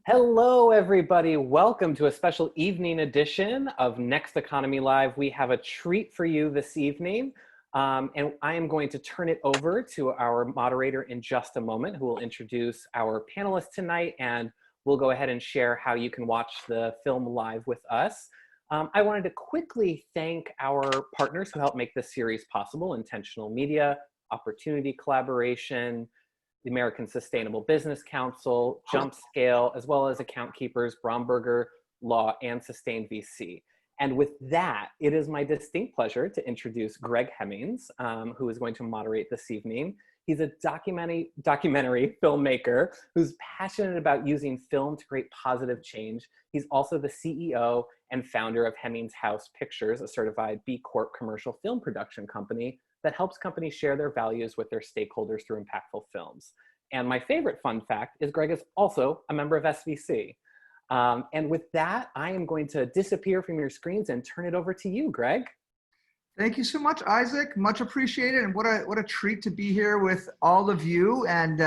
Hello, everybody. Welcome to a special evening edition of Next Economy Live. We have a treat for you this evening, and I am going to turn it over to our moderator in just a moment, who will introduce our panelists tonight, and we'll go ahead and share how you can watch the film live with us. I wanted to quickly thank our partners who helped make this series possible: Intentional Media, Opportunity Collaboration, the American Sustainable Business Council, Jump Scale, as well as account keepers Bromberger Law and Sustain VC. And with that, it is my distinct pleasure to introduce Greg Hemmings, who is going to moderate this evening. He's a documentary filmmaker who's passionate about using film to create positive change. He's also the CEO and founder of Hemmings House Pictures, a certified B Corp commercial film production company that helps companies share their values with their stakeholders through impactful films. And my favorite fun fact is Greg is also a member of SVC. And with that, I am going to disappear from your screens and turn it over to you, Greg. Thank you so much, Isaac. Much appreciated, and what a treat to be here with all of you, and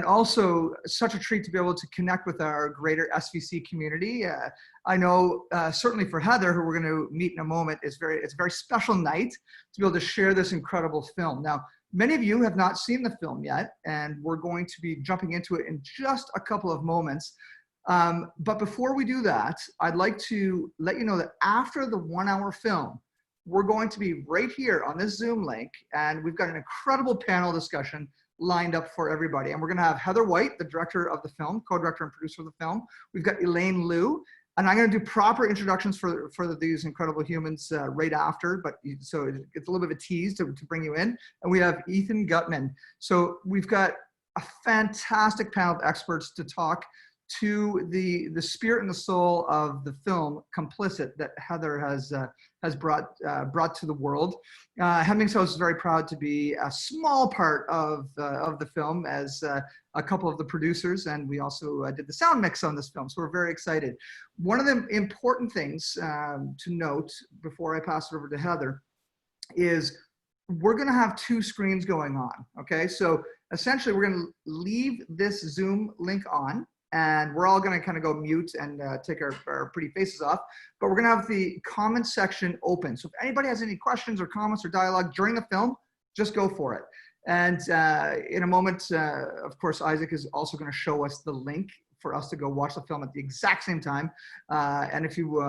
also such a treat to be able to connect with our greater SVC community. I know certainly for Heather, who we're going to meet in a moment, it's a very special night to be able to share this incredible film. Now, many of you have not seen the film yet, and we're going to be jumping into it in just a couple of moments. But before we do that, I'd like to let you know that after the 1 hour film, we're going to be right here on this Zoom link, and we've got an incredible panel discussion lined up for everybody. And we're going to have Heather White, the director of the film, co-director and producer of the film. We've got Elaine Liu, and I'm going to do proper introductions for these incredible humans right after, but so it's a little bit of a tease to bring you in. And we have Ethan Gutman. So we've got a fantastic panel of experts to talk to the spirit and the soul of the film Complicit that Heather has brought to the world. Hemmings House is very proud to be a small part of the film as a couple of the producers, and we also did the sound mix on this film, so we're very excited. One of the important things to note before I pass it over to Heather is we're going to have two screens going on. Okay, so essentially we're going to leave this Zoom link on, and we're all going to kind of go mute and take our pretty faces off. But we're going to have the comment section open. So if anybody has any questions or comments or dialogue during the film, just go for it. And in a moment, of course, Isaac is also going to show us the link for us to go watch the film at the exact same time. And if you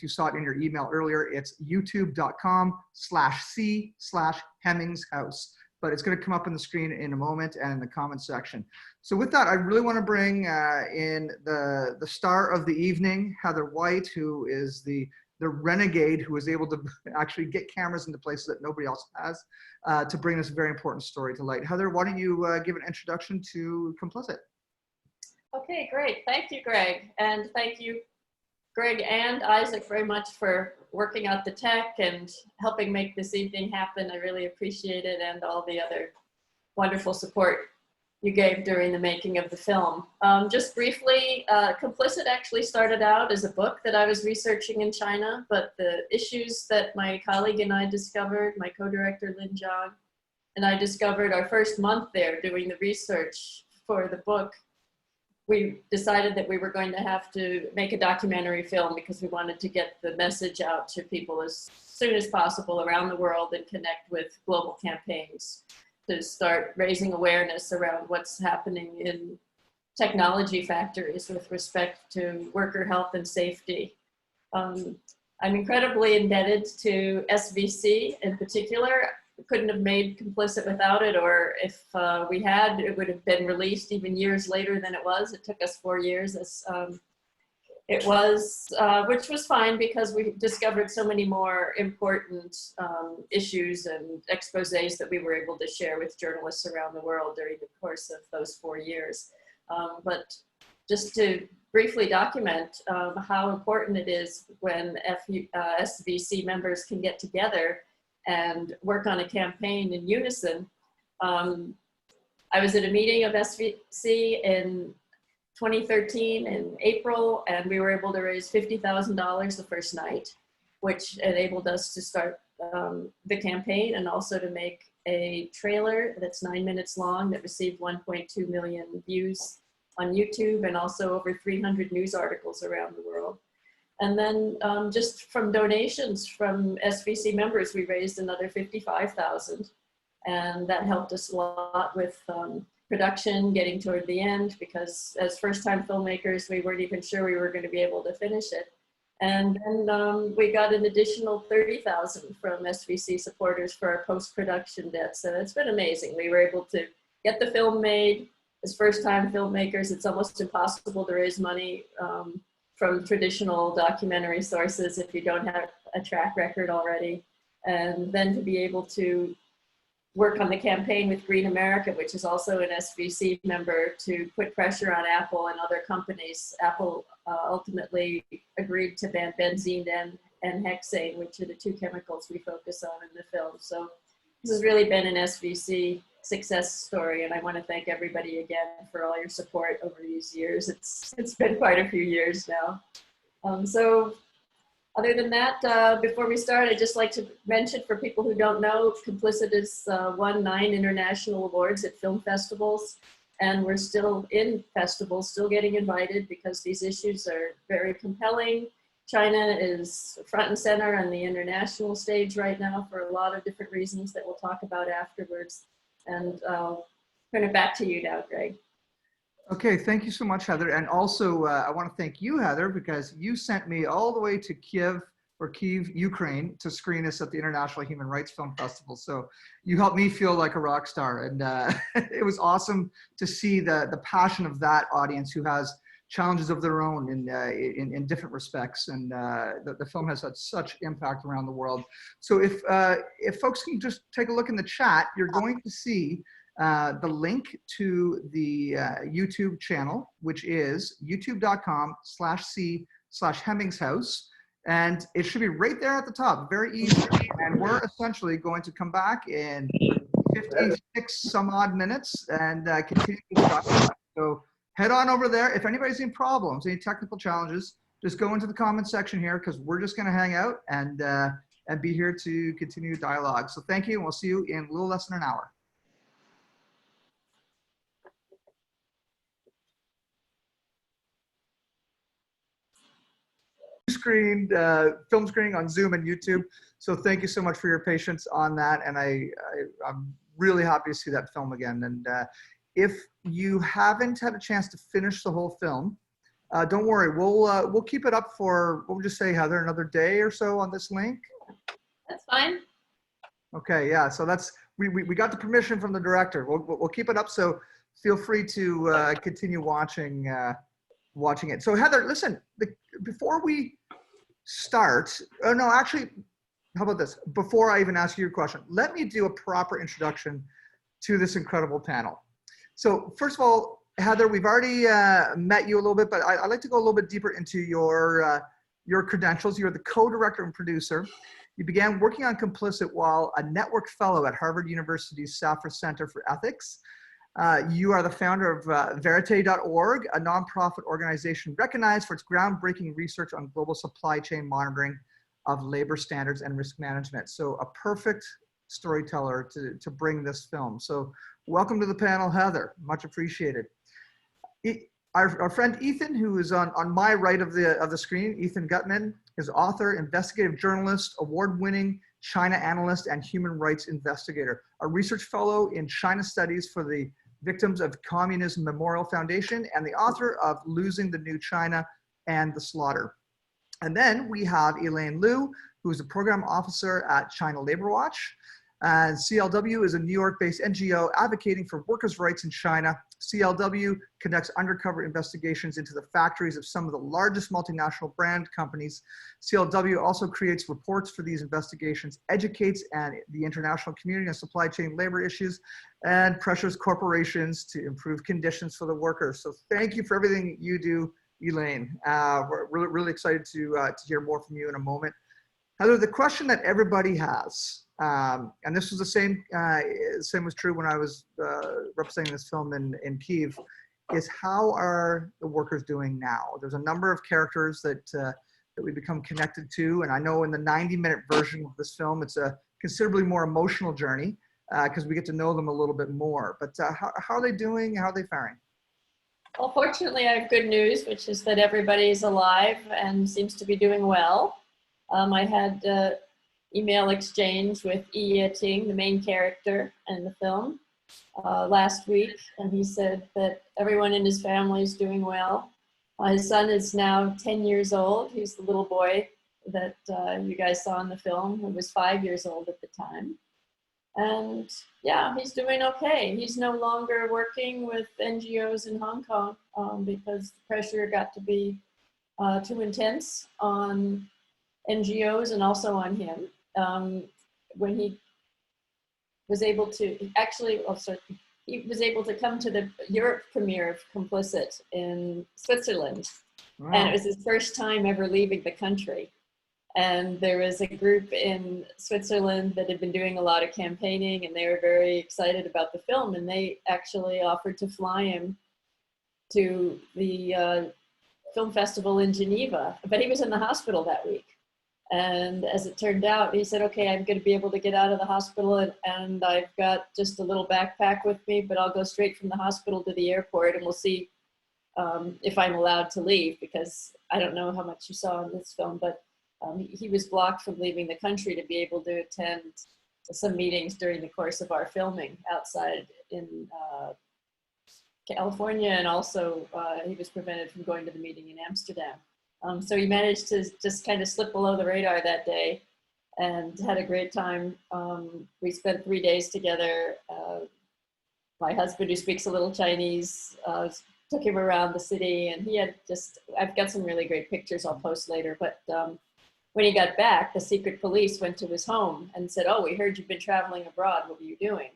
saw it in your email earlier, it's youtube.com/c/Hemmings House. But it's going to come up on the screen in a moment and in the comment section. So with that, I really want to bring in the star of the evening, Heather White, who is the renegade who is able to actually get cameras into places that nobody else has to bring this very important story to light. Heather, why don't you give an introduction to Complicit? Okay, great. Thank you, Greg. And thank you, Greg and Isaac, very much for working out the tech and helping make this evening happen. I really appreciate it, and all the other wonderful support you gave during the making of the film. Just briefly, Complicit actually started out as a book that I was researching in China, but the issues that my colleague and I discovered, my co-director Lin Zhang, and I discovered our first month there doing the research for the book, we decided that we were going to have to make a documentary film because we wanted to get the message out to people as soon as possible around the world and connect with global campaigns to start raising awareness around what's happening in technology factories with respect to worker health and safety. I'm incredibly indebted to SVC in particular. We couldn't have made Complicit without it, or if we had, it would have been released even years later than it was. It took us 4 years, as it was, which was fine because we discovered so many more important issues and exposés that we were able to share with journalists around the world during the course of those 4 years. But just to briefly document how important it is when SVC members can get together and work on a campaign in unison. I was at a meeting of SVC in 2013 in April, and we were able to raise $50,000 the first night, which enabled us to start the campaign and also to make a trailer that's 9 minutes long that received 1.2 million views on YouTube, and also over 300 news articles around the world. And then just from donations from SVC members, we raised another 55,000. And that helped us a lot with production, getting toward the end, because as first-time filmmakers, we weren't even sure we were going to be able to finish it. And then we got an additional 30,000 from SVC supporters for our post-production debt. So it's been amazing. We were able to get the film made. As first-time filmmakers, it's almost impossible to raise money from traditional documentary sources if you don't have a track record already. And then to be able to work on the campaign with Green America, which is also an SVC member, to put pressure on Apple and other companies. Apple ultimately agreed to ban benzene and hexane, which are the two chemicals we focus on in the film. So this has really been an SVC success story, and I want to thank everybody again for all your support over these years. It's been quite a few years now. So other than that, before we start, I'd just like to mention, for people who don't know, Complicit has won 9 international awards at film festivals, and we're still in festivals, still getting invited because these issues are very compelling. China is front and center on the international stage right now for a lot of different reasons that we'll talk about afterwards. And I'll turn it back to you now, Greg. Okay, thank you so much, Heather. And also, I want to thank you, Heather, because you sent me all the way to Kiev, Ukraine, to screen us at the International Human Rights Film Festival. So you helped me feel like a rock star. And it was awesome to see the passion of that audience who has challenges of their own in different respects. And the film has had such impact around the world. So if folks can just take a look in the chat, you're going to see the link to the YouTube channel, which is youtube.com/c/Hemmingshouse. And it should be right there at the top, very easy. And we're essentially going to come back in 56 some odd minutes and continue to talk. So head on over there. If anybody's any problems, any technical challenges, just go into the comment section here, because we're just going to hang out and be here to continue dialogue. So thank you, and we'll see you in a little less than an hour. Screened film screening on Zoom and YouTube. So thank you so much for your patience on that. And I'm really happy to see that film again. And if you haven't had a chance to finish the whole film, don't worry. We'll keep it up for, what would you say, Heather, another day or so on this link? That's fine. Okay, yeah. So that's we got the permission from the director. We'll keep it up. So feel free to continue watching it. So Heather, listen, before we start, oh no, actually, how about this? Before I even ask you your question, let me do a proper introduction to this incredible panel. So first of all, Heather, we've already met you a little bit, but I'd like to go a little bit deeper into your credentials. You're the co-director and producer. You began working on Complicit while a network fellow at Harvard University's Safra Center for Ethics. You are the founder of Verite.org, a nonprofit organization recognized for its groundbreaking research on global supply chain monitoring of labor standards and risk management. So a perfect storyteller to bring this film. So welcome to the panel, Heather. Much appreciated. Our friend Ethan, who is on my right of the screen, Ethan Gutman, is author, investigative journalist, award-winning China analyst, and human rights investigator, a research fellow in China studies for the Victims of Communism Memorial Foundation, and the author of Losing the New China and the Slaughter. And then we have Elaine Liu, who is a program officer at China Labor Watch. And CLW is a New York-based NGO advocating for workers' rights in China. CLW conducts undercover investigations into the factories of some of the largest multinational brand companies. CLW also creates reports for these investigations, educates the international community on supply chain labor issues, and pressures corporations to improve conditions for the workers. So thank you for everything you do, Elaine. We're really excited to hear more from you in a moment. Heather, the question that everybody has, and this was the same was true when I was representing this film in Kiev, is how are the workers doing now? There's a number of characters that we become connected to, and I know in the 90-minute version of this film, it's a considerably more emotional journey because we get to know them a little bit more. But how are they doing? How are they faring? Well, fortunately, I have good news, which is that everybody is alive and seems to be doing well. I had email exchange with Yi Ting, the main character in the film, last week, and he said that everyone in his family is doing well. His son is now 10 years old. He's the little boy that you guys saw in the film, who was 5 years old at the time. And yeah, he's doing okay. He's no longer working with NGOs in Hong Kong because the pressure got to be too intense on NGOs and also on him. When he was able to, he was able to come to the Europe premiere of Complicit in Switzerland. Wow. And it was his first time ever leaving the country. And there was a group in Switzerland that had been doing a lot of campaigning, and they were very excited about the film, and they actually offered to fly him to the film festival in Geneva. But he was in the hospital that week. And as it turned out, he said, okay, I'm going to be able to get out of the hospital, and I've got just a little backpack with me, but I'll go straight from the hospital to the airport, and we'll see if I'm allowed to leave, because I don't know how much you saw in this film, but he was blocked from leaving the country to be able to attend some meetings during the course of our filming outside in California, and also he was prevented from going to the meeting in Amsterdam. So he managed to just kind of slip below the radar that day and had a great time. We spent 3 days together. My husband, who speaks a little Chinese, took him around the city, and he had just, I've got some really great pictures I'll post later, but when he got back, the secret police went to his home and said, oh, we heard you've been traveling abroad. What were you doing?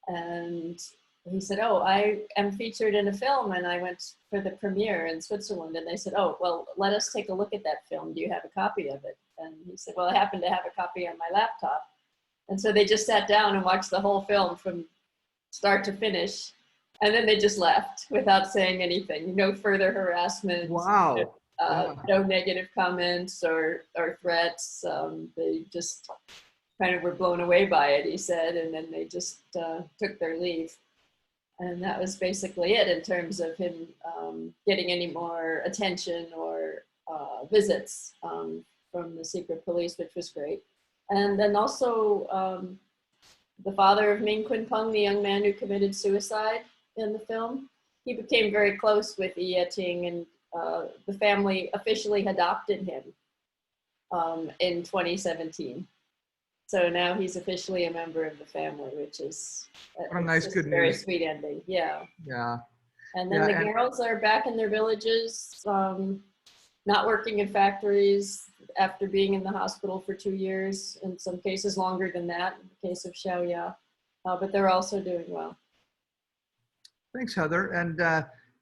And he said, oh, I am featured in a film, and I went for the premiere in Switzerland. And they said, oh, well, let us take a look at that film. Do you have a copy of it? And he said, well, I happen to have a copy on my laptop. And so they just sat down and watched the whole film from start to finish. And then they just left without saying anything. No further harassment. Wow. No negative comments or threats. They just kind of were blown away by it, he said, and then they just took their leave. And that was basically it in terms of him getting any more attention or visits from the secret police, which was great. And then also the father of Ming Kun Peng, the young man who committed suicide in the film, he became very close with Yi Ting, and the family officially adopted him in 2017. So now he's officially a member of the family, which is what a nice, good very news. sweet ending. Yeah. Yeah. And then the girls are back in their villages, not working in factories after being in the hospital for 2 years, in some cases longer than that, in the case of Xiaoya, but they're also doing well. Thanks, Heather. And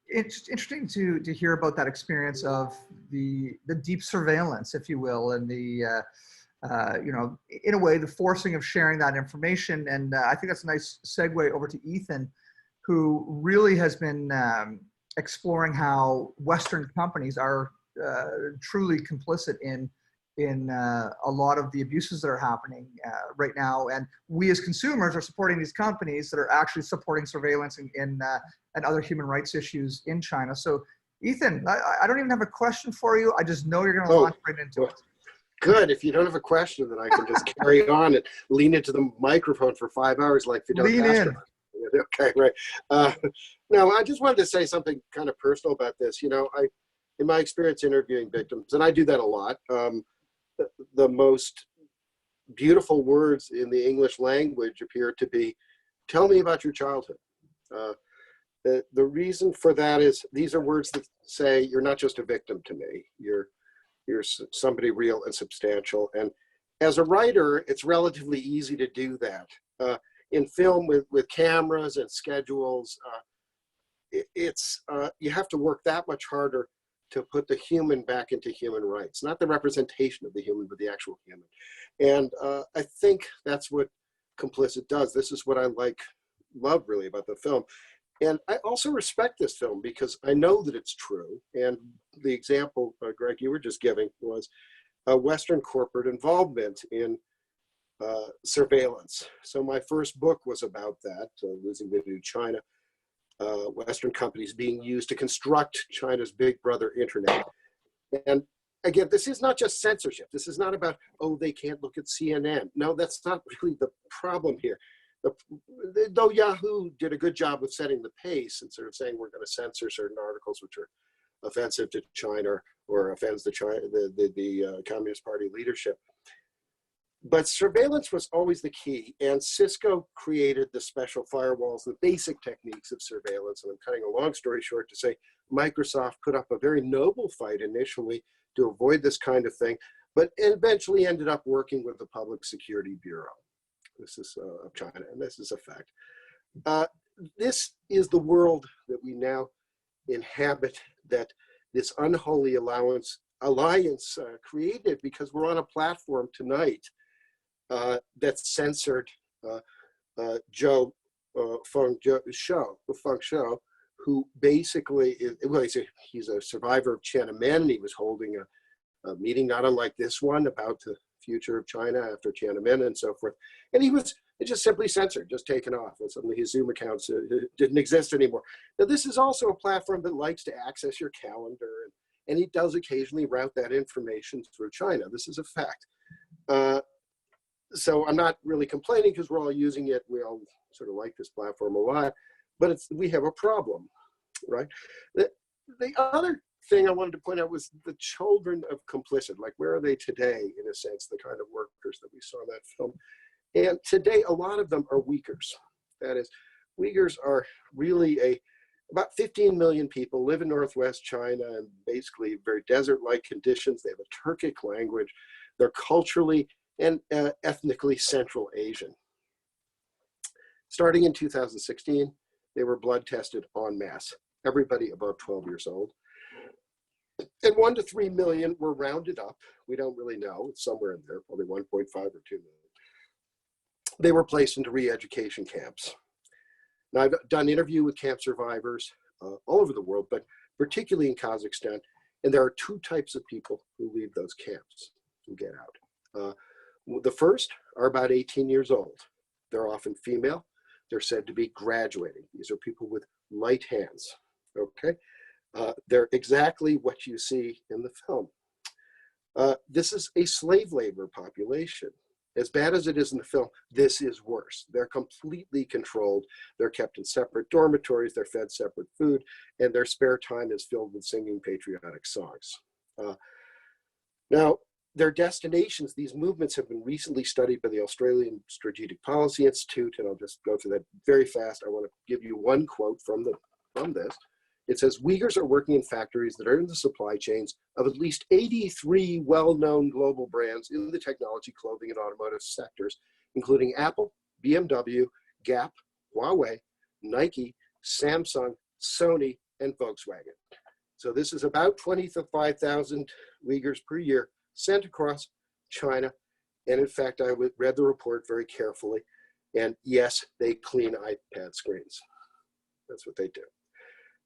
it's interesting to hear about that experience of the deep surveillance, if you will, and the, you know, in a way, the forcing of sharing that information. And I think that's a nice segue over to Ethan, who really has been exploring how Western companies are truly complicit in a lot of the abuses that are happening right now. And we as consumers are supporting these companies that are actually supporting surveillance and other human rights issues in China. So Ethan, I don't even have a question for you. I just know you're going to launch right into it. Good. If you don't have a question, then I can just carry on and lean into the microphone for 5 hours like Fidel Castro. Okay, right. Now, I just wanted to say something kind of personal about this. You know, in my experience interviewing victims, and I do that a lot, the most beautiful words in the English language appear to be, tell me about your childhood. The reason for that is these are words that say, you're not just a victim to me. You're somebody real and substantial. And as a writer, it's relatively easy to do that. In film with cameras and schedules, you have to work that much harder to put the human back into human rights, not the representation of the human, but the actual human. And I think that's what Complicit does. This is what I love really about the film. And I also respect this film because I know that it's true. And the example, Greg, you were just giving was Western corporate involvement in surveillance. So my first book was about that, Losing Video to China. Western companies being used to construct China's big brother internet. And again, this is not just censorship. This is not about, oh, they can't look at CNN. No, that's not really the problem here. Though Yahoo did a good job of setting the pace and sort of saying we're going to censor certain articles which are offensive to China or offends the Communist Party leadership. But surveillance was always the key, and Cisco created the special firewalls, the basic techniques of surveillance. And I'm cutting a long story short to say Microsoft put up a very noble fight initially to avoid this kind of thing, but eventually ended up working with the Public Security Bureau. This is of China, and this is a fact. This is the world that we now inhabit, that this unholy alliance created, because we're on a platform tonight that censored Joe Feng Shou, who basically is, well, he's a survivor of Tiananmen. He was holding a meeting not unlike this one about the future of China after Tiananmen and so forth. And it just simply censored, just taken off. And suddenly his Zoom accounts didn't exist anymore. Now, this is also a platform that likes to access your calendar, and he does occasionally route that information through China. This is a fact. So I'm not really complaining because we're all using it. We all sort of like this platform a lot, but we have a problem, right? The other thing I wanted to point out was the children of complicit. Like, where are they today, in a sense, the kind of workers that we saw in that film? And today, a lot of them are Uyghurs. That is, Uyghurs are really about 15 million people live in Northwest China in basically very desert-like conditions. They have a Turkic language. They're culturally and ethnically Central Asian. Starting in 2016, they were blood tested en masse, everybody above 12 years old. And 1 to 3 million were rounded up. We don't really know, it's somewhere in there, probably 1.5 or 2 million. They were placed into re-education camps. Now, I've done interview with camp survivors all over the world, but particularly in Kazakhstan. And there are 2 types of people who leave those camps, who get out. The first are about 18 years old. They're often female. They're said to be graduating. These are people with light hands, okay? They're exactly what you see in the film. This is a slave labor population. As bad as it is in the film, this is worse. They're completely controlled. They're kept in separate dormitories. They're fed separate food, and their spare time is filled with singing patriotic songs. Now, their destinations, these movements have been recently studied by the Australian Strategic Policy Institute, and I'll just go through that very fast. I want to give you one quote from this. It says, Uyghurs are working in factories that are in the supply chains of at least 83 well-known global brands in the technology, clothing, and automotive sectors, including Apple, BMW, Gap, Huawei, Nike, Samsung, Sony, and Volkswagen. So this is about 25,000 Uyghurs per year sent across China. And in fact, I read the report very carefully. And yes, they clean iPad screens. That's what they do.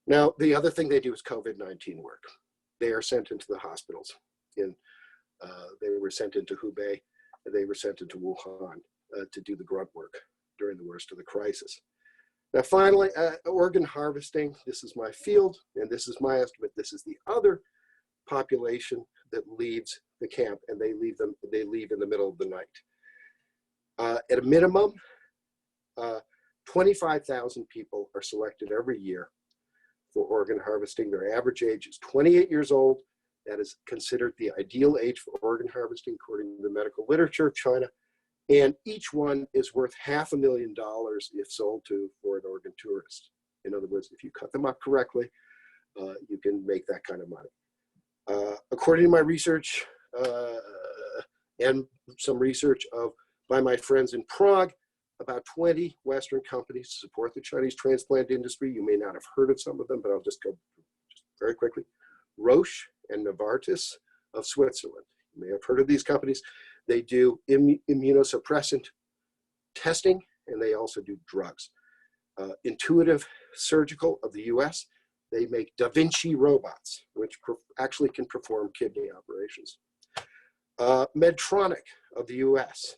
Now, the other thing they do is COVID-19 work. They are sent into the hospitals. They were sent into Hubei, and they were sent into Wuhan to do the grunt work during the worst of the crisis. Now, finally, organ harvesting. This is my field, and this is my estimate. This is the other population that leaves the camp, and they leave in the middle of the night. At a minimum, 25,000 people are selected every year for organ harvesting. Their average age is 28 years old. That is considered the ideal age for organ harvesting according to the medical literature of China. And each one is worth $500,000 if sold to for an organ tourist. In other words, if you cut them up correctly, you can make that kind of money. According to my research and some research by my friends in Prague, about 20 Western companies support the Chinese transplant industry. You may not have heard of some of them, but I'll just go very quickly. Roche and Novartis of Switzerland. You may have heard of these companies. They do immunosuppressant testing, and they also do drugs. Intuitive Surgical of the US, they make Da Vinci robots, which actually can perform kidney operations. Medtronic of the US,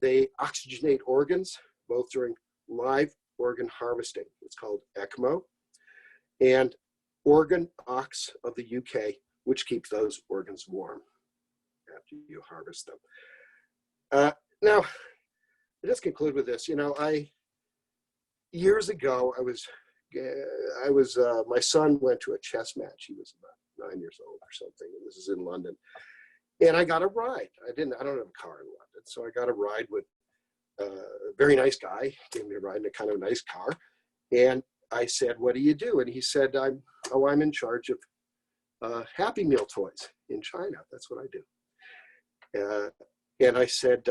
they oxygenate organs, both during live organ harvesting. It's called ECMO, and Organ Ox of the UK, which keeps those organs warm after you harvest them. Now, I just conclude with this. You know, years ago, my son went to a chess match. He was about 9 years old or something, and this is in London. And I got a ride. I don't have a car in London, so I got a ride with a very nice guy. Gave me a ride in a kind of nice car, and I said, "What do you do?" And he said, "I'm in charge of Happy Meal toys in China. That's what I do." And I said,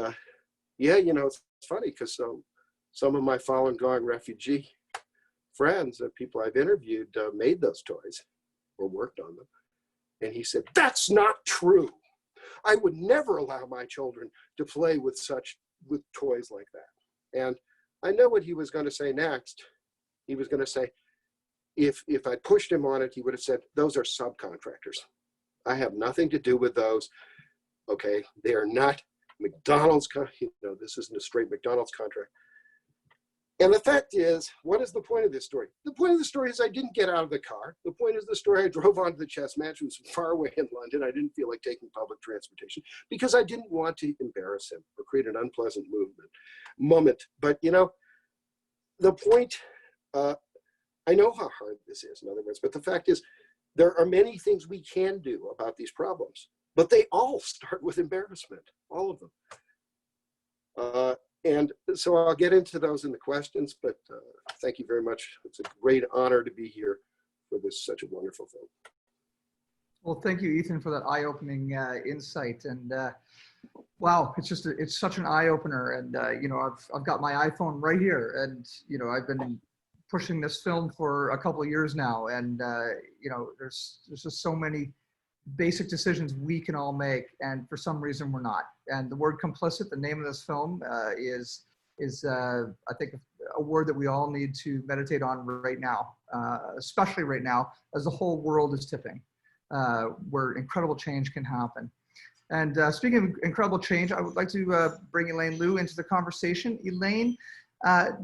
"Yeah, you know, it's funny because some of my Falun Gong refugee friends, people I've interviewed, made those toys or worked on them." And he said, "That's not true. I would never allow my children to play with toys like that." And I know what he was going to say next. He was going to say, if I pushed him on it, he would have said, "Those are subcontractors. I have nothing to do with those. Okay, they are not McDonald's. This isn't a straight McDonald's contract." And the fact is, what is the point of this story? The point of the story is I didn't get out of the car. The point of the story, I drove onto the chess match. It was far away in London. I didn't feel like taking public transportation because I didn't want to embarrass him or create an unpleasant moment. But, you know, the point, I know how hard this is, in other words, but the fact is there are many things we can do about these problems, but they all start with embarrassment, all of them. And so I'll get into those in the questions, but thank you very much. It's a great honor to be here for such a wonderful film. Well, thank you, Ethan, for that eye-opening insight. And wow, it's such an eye-opener. And you know, I've got my iPhone right here, and you know, I've been pushing this film for a couple of years now, and you know, there's just so many basic decisions we can all make, and for some reason we're not. And the word complicit, the name of this film, is I think a word that we all need to meditate on right now, especially right now as the whole world is tipping, where incredible change can happen. And speaking of incredible change, I would like to bring Elaine Liu into the conversation. Elaine,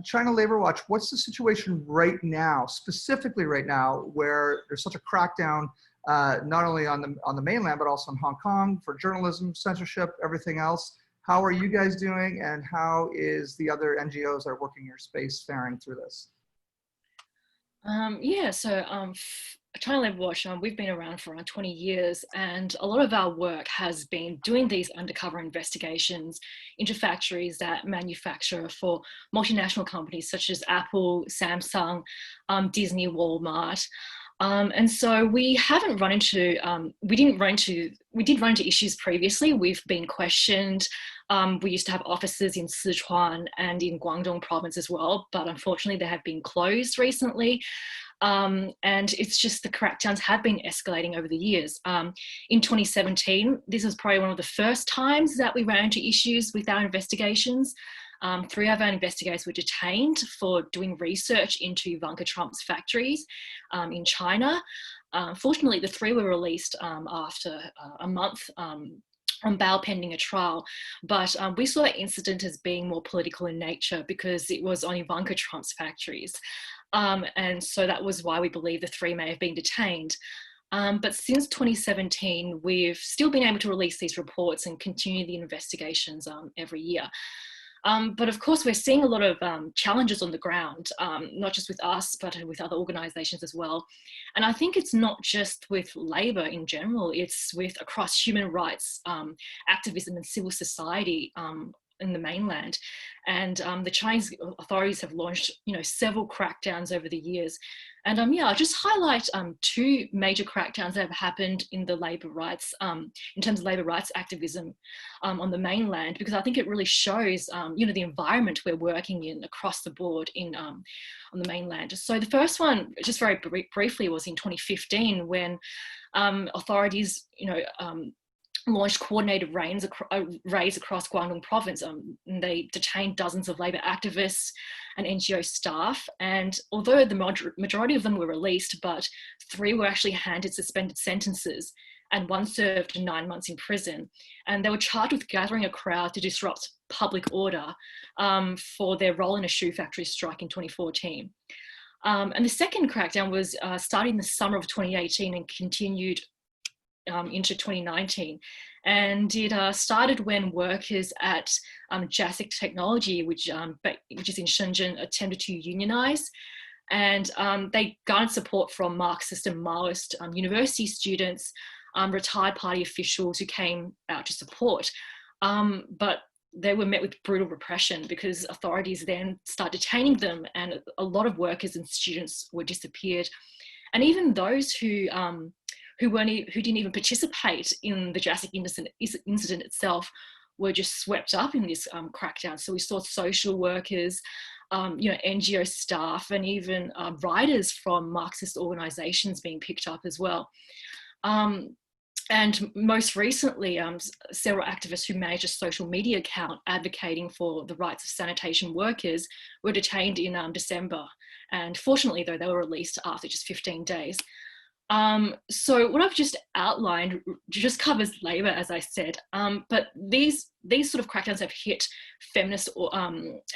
China Labor Watch, what's the situation right now, specifically right now, where there's such a crackdown not only on the mainland, but also in Hong Kong for journalism, censorship, everything else? How are you guys doing, and how is the other NGOs that are working in your space faring through this? China Labor Watch, we've been around for around 20 years, and a lot of our work has been doing these undercover investigations into factories that manufacture for multinational companies such as Apple, Samsung, Disney, Walmart. And so we haven't run into, we did run into issues previously. We've been questioned. We used to have offices in Sichuan and in Guangdong province as well, but unfortunately they have been closed recently. And it's just the crackdowns have been escalating over the years. In 2017, this was probably one of the first times that we ran into issues with our investigations. 3 of our investigators were detained for doing research into Ivanka Trump's factories in China. Fortunately, the 3 were released after a month on bail pending a trial. But we saw that incident as being more political in nature because it was on Ivanka Trump's factories. And so that was why we believe the 3 may have been detained. But since 2017, we've still been able to release these reports and continue the investigations every year. But of course, we're seeing a lot of challenges on the ground, not just with us, but with other organizations as well. And I think it's not just with labor in general, it's with across human rights, activism and civil society in the mainland. And the Chinese authorities have launched, several crackdowns over the years. And I'll just highlight 2 major crackdowns that have happened in the labor rights, in terms of labor rights activism on the mainland, because I think it really shows, the environment we're working in across the board on the mainland. So the first one, just very briefly, was in 2015 when authorities, launched coordinated raids across Guangdong province. And they detained dozens of labour activists and NGO staff. And although the majority of them were released, but 3 were actually handed suspended sentences and one served 9 months in prison. And they were charged with gathering a crowd to disrupt public order for their role in a shoe factory strike in 2014. And the second crackdown was started in the summer of 2018 and continued into 2019. And it started when workers at JASIC Technology, which is in Xinjiang, attempted to unionize. And they garnered support from Marxist and Maoist university students, retired party officials who came out to support. But they were met with brutal repression because authorities then started detaining them, and a lot of workers and students were disappeared. And even those who didn't even participate in the JASIC incident itself were just swept up in this crackdown. So we saw social workers, NGO staff, and even writers from Marxist organizations being picked up as well. And most recently, several activists who managed a social media account advocating for the rights of sanitation workers were detained in December. And fortunately, though, they were released after just 15 days. So what I've just outlined just covers labor, as I said, but these sort of crackdowns have hit feminist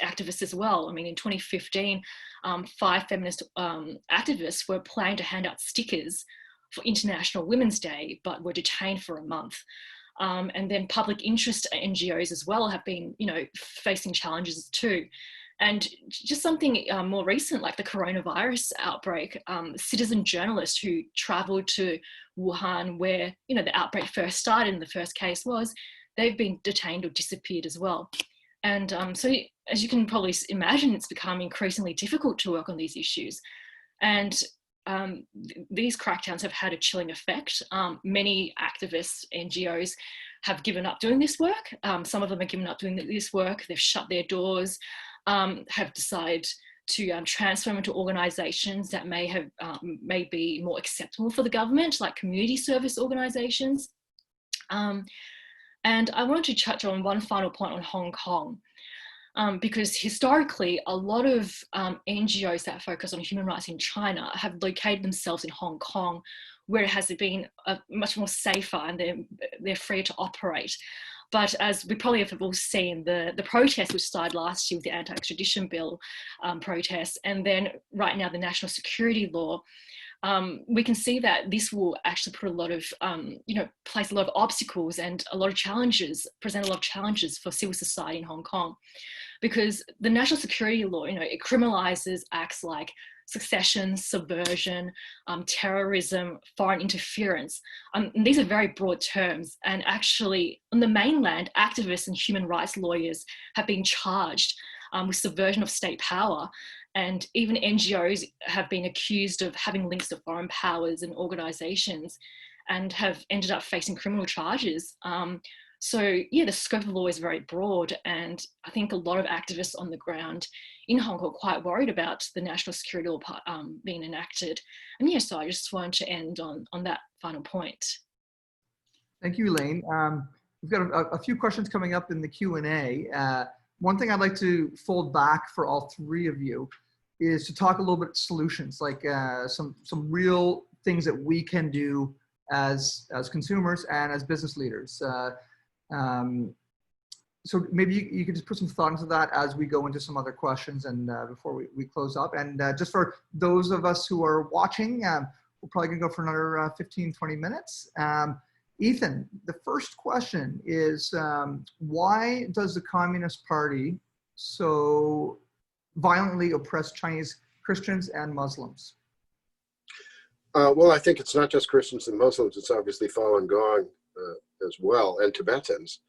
activists as well. I mean, in 2015, 5 feminist activists were planning to hand out stickers for International Women's Day, but were detained for a month. And then public interest NGOs as well have been, facing challenges too. And just something more recent, like the coronavirus outbreak, citizen journalists who traveled to Wuhan, where the outbreak first started and the first case was, they've been detained or disappeared as well. And so, as you can probably imagine, it's become increasingly difficult to work on these issues. And these crackdowns have had a chilling effect. Many activists, NGOs, have given up doing this work. Some of them have given up doing this work. They've shut their doors. Have decided to transform into organisations that may be more acceptable for the government, like community service organisations. And I wanted to touch on one final point on Hong Kong, because historically, a lot of NGOs that focus on human rights in China have located themselves in Hong Kong, where it has been much more safer and they're free to operate. But as we probably have all seen, the protests which started last year with the anti-extradition bill protests, and then right now the national security law, we can see that this will actually put a lot of, place a lot of obstacles and a lot of challenges, present a lot of challenges for civil society in Hong Kong. Because the national security law, it criminalizes acts like succession, subversion, terrorism, foreign interference. And these are very broad terms. And actually, on the mainland, activists and human rights lawyers have been charged with subversion of state power. And even NGOs have been accused of having links to foreign powers and organizations and have ended up facing criminal charges. So yeah, the scope of the law is very broad, and I think a lot of activists on the ground in Hong Kong are quite worried about the national security law being enacted. And yeah, so I just wanted to end on that final point. Thank you, Elaine. We've got a few questions coming up in the Q&A. One thing I'd like to fold back for all 3 of you is to talk a little bit solutions, like some real things that we can do as consumers and as business leaders. So maybe you could just put some thought into that as we go into some other questions and before we close up. And just for those of us who are watching, we're probably gonna go for another 15, 20 minutes. Ethan, the first question is, why does the Communist Party so violently oppress Chinese Christians and Muslims? Well, I think it's not just Christians and Muslims, it's obviously Falun Gong as well, and Tibetans.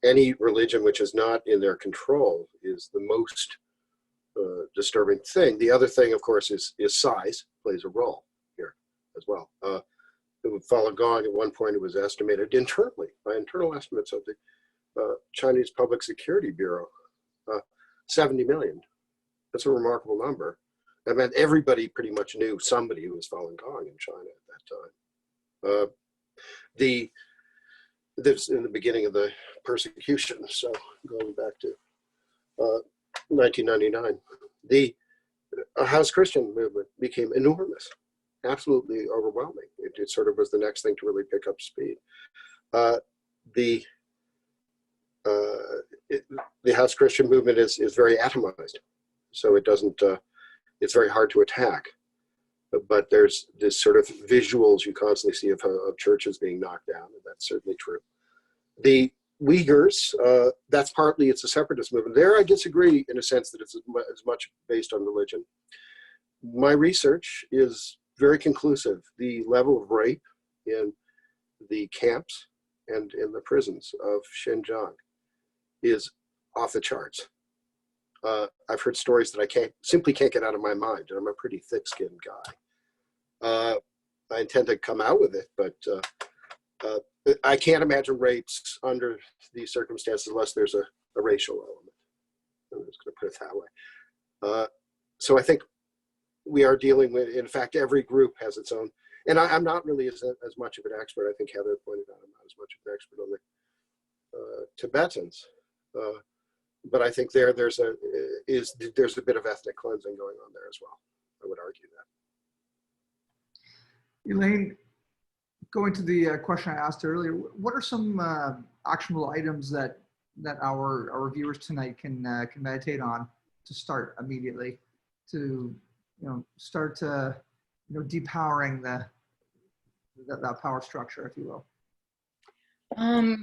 Any religion which is not in their control is the most disturbing thing. The other thing, of course, is size plays a role here as well. Falun Gong, at one point, it was estimated internally, by internal estimates of the Chinese Public Security Bureau, 70 million. That's a remarkable number. I mean, everybody pretty much knew somebody who was Falun Gong in China at that time. This in the beginning of the persecution, so going back to 1999, the House Christian movement became enormous. absolutely overwhelming. It sort of was the next thing to really pick up speed. The house Christian movement is very atomized, so it doesn't. It's very hard to attack. But there's this sort of visuals you constantly see of churches being knocked down, and that's certainly true. The Uyghurs, that's partly it's a separatist movement. There, I disagree in a sense that it's as much based on religion. My research is very conclusive. The level of rape in the camps and in the prisons of Xinjiang is off the charts. I've heard stories that I simply can't get out of my mind, and I'm a pretty thick-skinned guy. I intend to come out with it, but I can't imagine rapes under these circumstances unless there's a racial element. I'm just going to put it that way. So I think we are dealing with, in fact, every group has its own, and I'm not really as much of an expert. I think Heather pointed out I'm not as much of an expert on the Tibetans. But I think there's a bit of ethnic cleansing going on there as well. I would argue that. Elaine, going to the question I asked earlier, what are some actionable items that our viewers tonight can meditate on to start immediately to start depowering that power structure, if you will?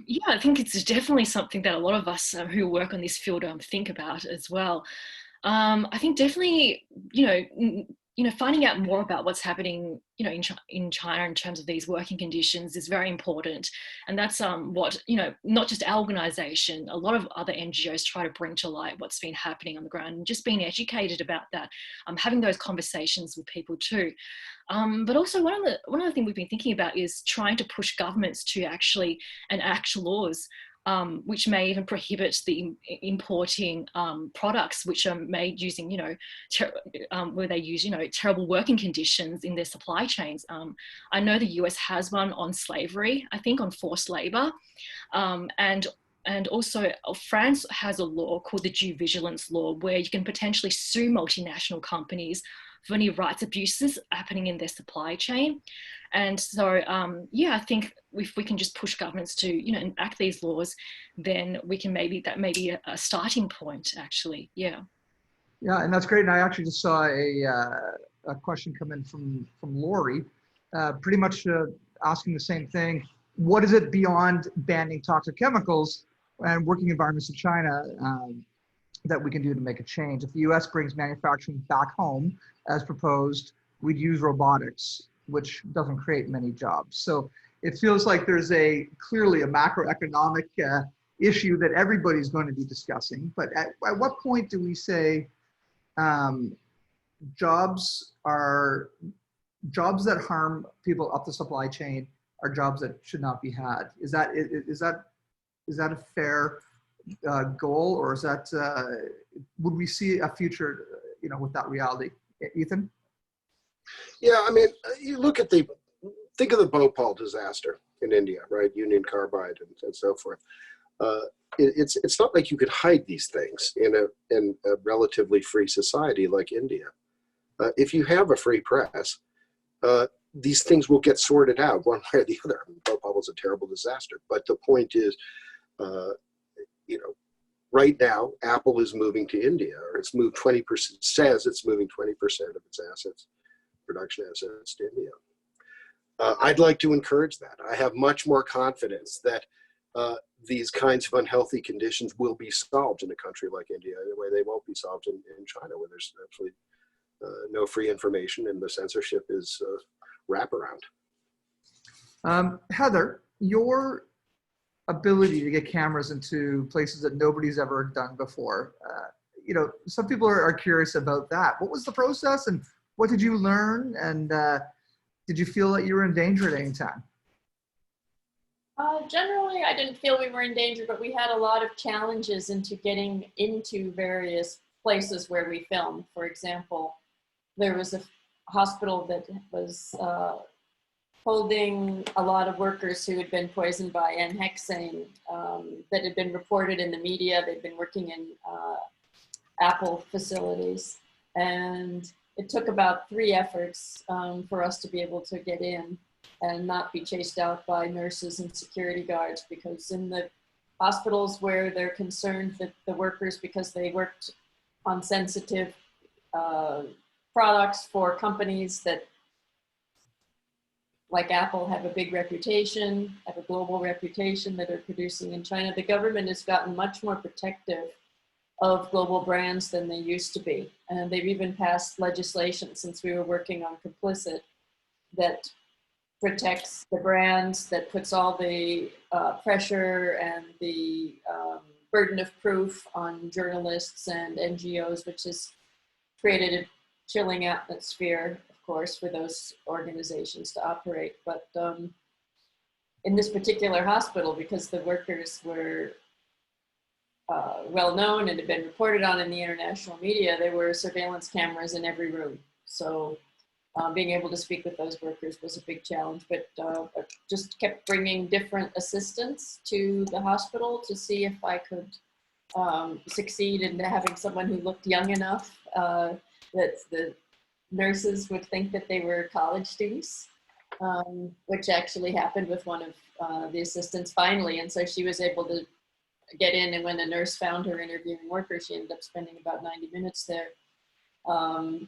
Yeah, I think it's definitely something that a lot of us who work on this field think about as well. I think definitely, finding out more about what's happening, in China in terms of these working conditions is very important. And that's what, not just our organization, a lot of other NGOs try to bring to light what's been happening on the ground and just being educated about that, having those conversations with people too. But also one of the things we've been thinking about is trying to push governments to actually enact laws which may even prohibit the importing products which are made using, where they use, terrible working conditions in their supply chains. I know the US has one on slavery, I think on forced labor. And also France has a law called the due vigilance law, where you can potentially sue multinational companies for any rights abuses happening in their supply chain. And so, I think if we can just push governments to, enact these laws, then we can that may be a starting point, actually. Yeah. Yeah, and that's great. And I actually just saw a question come in from Lori, pretty much asking the same thing. What is it beyond banning toxic chemicals and working environments in China that we can do to make a change? If the US brings manufacturing back home, as proposed, we'd use robotics, which doesn't create many jobs. So it feels like there's clearly a macroeconomic issue that everybody's going to be discussing. But at what point do we say jobs that harm people up the supply chain are jobs that should not be had? Is that a fair goal, or is that would we see a future with that reality? Ethan? Yeah, I mean, you think of the Bhopal disaster in India, right? Union Carbide and so forth. It's not like you could hide these things in a relatively free society like India. If you have a free press, these things will get sorted out one way or the other. I mean, Bhopal was a terrible disaster, but the point is, right now, Apple is moving to India, or it's moved 20%, says it's moving 20% of its assets, production assets, to India. I'd like to encourage that. I have much more confidence that these kinds of unhealthy conditions will be solved in a country like India in a way they won't be solved in China, where there's absolutely no free information and the censorship is wraparound. Heather, your ability to get cameras into places that nobody's ever done before, some people are curious about that. What was the process, and what did you learn, and did you feel that you were in danger at any time? Generally, I didn't feel we were in danger, but we had a lot of challenges into getting into various places where we filmed. For example, there was a hospital that was holding a lot of workers who had been poisoned by N-hexane that had been reported in the media. They'd been working in Apple facilities. And it took about 3 efforts for us to be able to get in and not be chased out by nurses and security guards, because in the hospitals where they're concerned that the workers, because they worked on sensitive products for companies that, like Apple, have a big reputation, have a global reputation, that are producing in China, the government has gotten much more protective of global brands than they used to be. And they've even passed legislation, since we were working on COMPLICIT, that protects the brands, that puts all the pressure and the burden of proof on journalists and NGOs, which has created a chilling atmosphere, of course, for those organizations to operate. But in this particular hospital, because the workers were well known and had been reported on in the international media, there were surveillance cameras in every room. So being able to speak with those workers was a big challenge, but I just kept bringing different assistants to the hospital to see if I could succeed in having someone who looked young enough that the nurses would think that they were college students, which actually happened with one of the assistants finally. And so she was able to get in, and when the nurse found her interviewing workers, she ended up spending about 90 minutes there.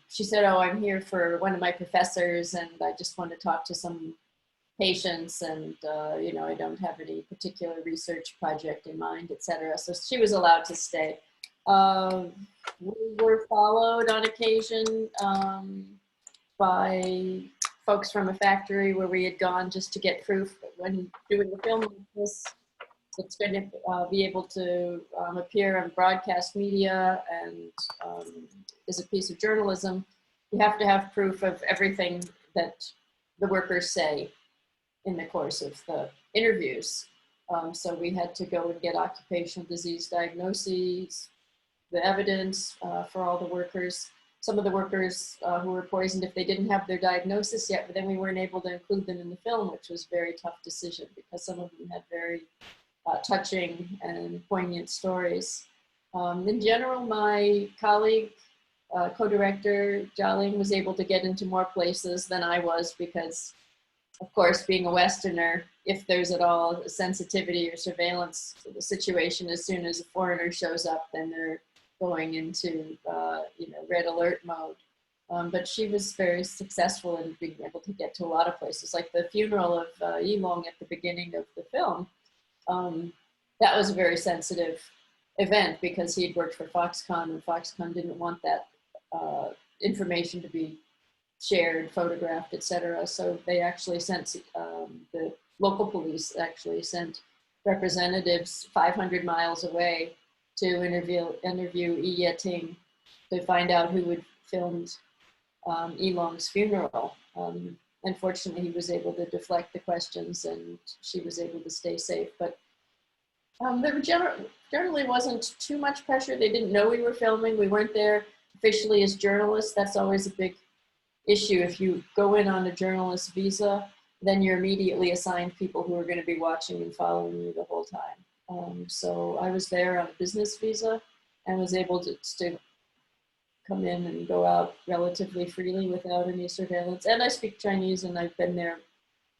She said, "Oh, I'm here for one of my professors, and I just want to talk to some patients, and you know, I don't have any particular research project in mind, etc." So she was allowed to stay. We were followed on occasion by folks from a factory where we had gone just to get proof. But when doing the film like this, it's going to be able to appear on broadcast media and is a piece of journalism. You have to have proof of everything that the workers say in the course of the interviews. So we had to go and get occupational disease diagnoses, the evidence for all the workers. Some of the workers who were poisoned, if they didn't have their diagnosis yet, but then we weren't able to include them in the film, which was a very tough decision, because some of them had very touching and poignant stories. In general, my colleague, co-director Jialing, was able to get into more places than I was, because, of course, being a Westerner, if there's at all a sensitivity or surveillance situation, as soon as a foreigner shows up, then they're going into you know, red alert mode. But she was very successful in being able to get to a lot of places, like the funeral of Yilong at the beginning of the film. That was a very sensitive event, because he had worked for Foxconn, and Foxconn didn't want that information to be shared, photographed, etc. So they actually sent, the local police actually sent representatives 500 miles away to interview Yi Yeting to find out who had filmed Yilong's funeral. Unfortunately, he was able to deflect the questions, and she was able to stay safe. But there generally wasn't too much pressure. They didn't know we were filming. We weren't there officially as journalists. That's always a big issue. If you go in on a journalist visa, then you're immediately assigned people who are going to be watching and following you the whole time. So I was there on a business visa and was able to come in and go out relatively freely without any surveillance. And I speak Chinese, and I've been there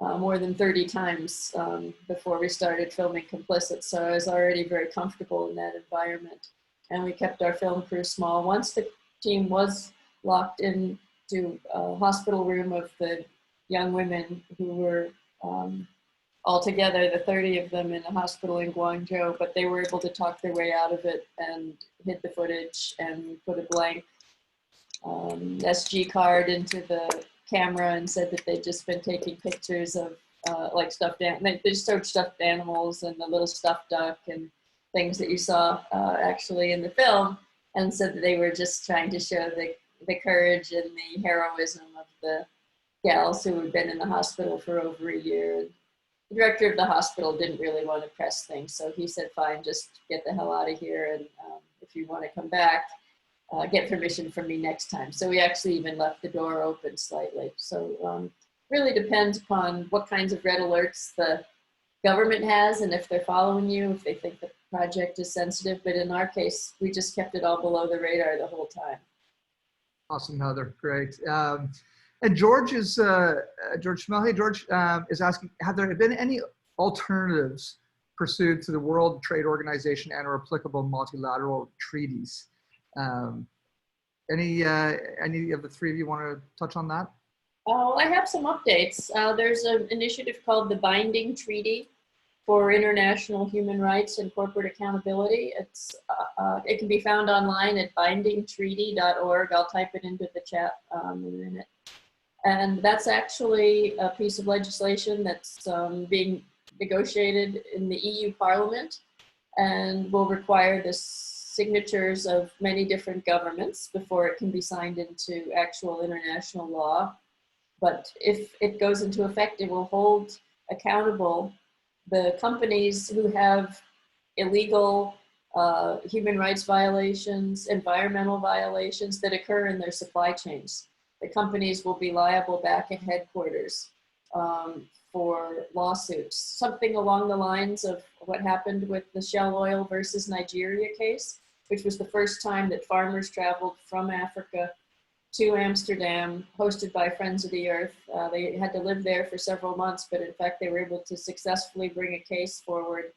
more than 30 times before we started filming COMPLICIT. So I was already very comfortable in that environment. And we kept our film crew small. Once the team was locked into a hospital room of the young women who were all together, the 30 of them in a hospital in Guangzhou, but they were able to talk their way out of it and hid the footage and put a blank SG card into the camera and said that they'd just been taking pictures of like stuffed animals. They showed stuffed animals and the little stuffed duck and things that you saw actually in the film, and said that they were just trying to show the courage and the heroism of the gals who had been in the hospital for over a year. The director of the hospital didn't really want to press things, so he said, "Fine, just get the hell out of here, and if you want to come back, get permission from me next time." So we actually even left the door open slightly. So really depends upon what kinds of red alerts the government has, and if they're following you, if they think the project is sensitive. But in our case, we just kept it all below the radar the whole time. Awesome, Heather. Great. And George is George Schmel. Hey, George is asking: have there been any alternatives pursued to the World Trade Organization and/or applicable multilateral treaties? Any of the three of you want to touch on that? I have some updates. There's an initiative called the Binding Treaty for International Human Rights and Corporate Accountability. It can be found online at bindingtreaty.org. I'll type it into the chat in a minute. And that's actually a piece of legislation that's being negotiated in the EU Parliament and will require the signatures of many different governments before it can be signed into actual international law. But if it goes into effect, it will hold accountable the companies who have illegal human rights violations, environmental violations that occur in their supply chains. The companies will be liable back at headquarters for lawsuits. Something along the lines of what happened with the Shell Oil versus Nigeria case, which was the first time that farmers traveled from Africa to Amsterdam, hosted by Friends of the Earth. They had to live there for several months, but in fact, they were able to successfully bring a case forward